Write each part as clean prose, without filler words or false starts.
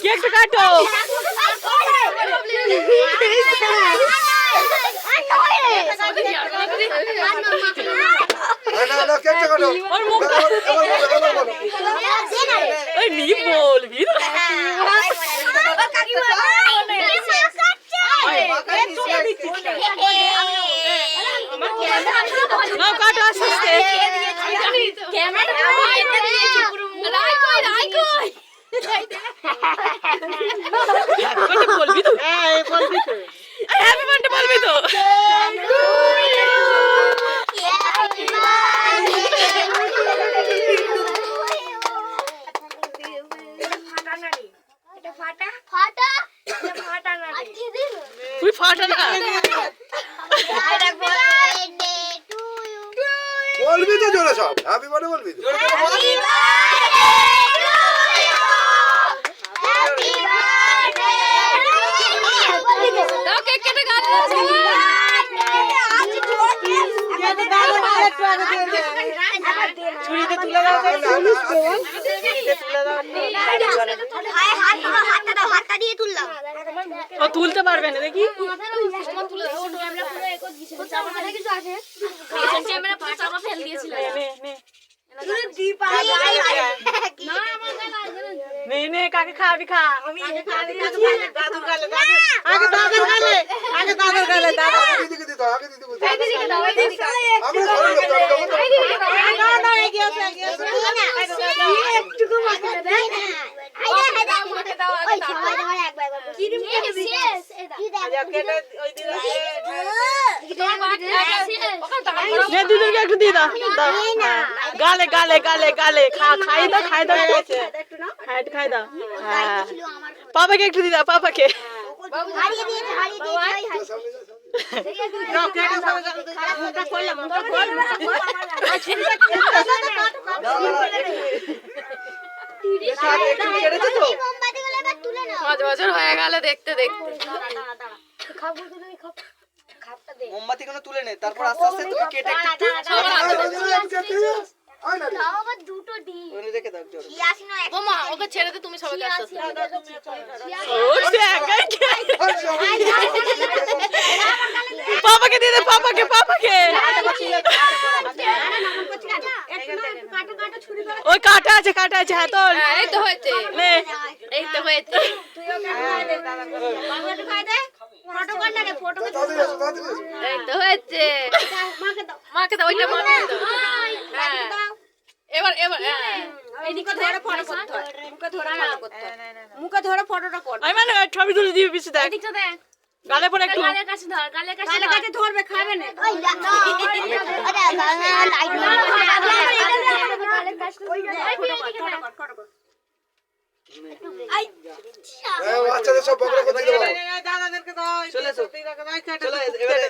কেকটা কাটো। বলবি কাটো আস্তে আস্তে। বলবি তো, হ্যাপি বার্থডে বলবি তো। তুই ফাটা না বলবি তো জোরে সব হ্যাপি বার্থডে বলবি তো। ছুরিতে তুলে দাও, ও তুলতে পারবে না দেখি। নে কাকে খাবি খা। আগে দাদুর গালে, আগে দাদুর গালে। দিদিকে একটু দিয়ে দাও। গালে গালে গালে গালে খাই দাও, খাই দাও। হ্যাঁ খাই দাও। হ্যাঁ পাপাকে একটু দিয়ে দাও, পাপাকে। বছর হয়ে গেল দেখতে দেখতে। মোমবাতি গুলো তুলে নে, তারপর আস্তে আস্তে তুমি কেটে ওকে ছেড়ে দে, তুমি সবাইকে আস্তে আস্তে। পাপাকে দিয়ে দে, পাপাকে পাপাকে। ওই কাটা আছে, কাটা আছে। হ্যাঁ তোর এই তো হয়েছে, এই তো হয়েছে। এই তো হয়েছে। মাকে দাও, ওইটা মাকে দাও। এবার এবার মুখে ধরে ফটোটা কর। আমি মানে ছবি তুলে দিবি পিছে দেখ। গালে পরে একটু গালের কাছে ধর, গালের কাছে ধরবে, খাবে না। বাচ্চাদের সব বকরা করতে দাও। দাদাদেরকে দাও। চলে এসো, চলো এবারে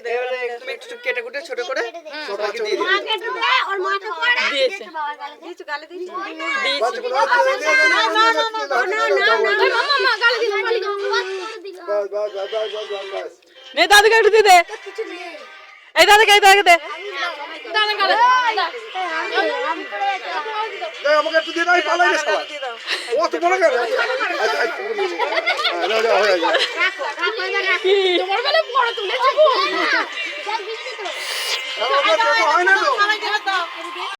তুমি একটু কেটে কুটে ছোট করে সবাইকে দিয়ে দিও। মাকে ঢুকে ওর মাকে পড়ে দিয়েছে। দিয়েছে, গালে দিয়েছে। বাচ্চাগুলো না মামা গালে দিল, গালে দিল। বাস নে দাদুকে একটু দিয়ে দে। এই দাদুকে, এই দাদুকে দে। দাদা গালে আমাকে একটু দিয়ে দাও, পালাই রে সবাই। ও তো বড় গেল। তোমার গালে বড় তুলেছে। হয় না তো।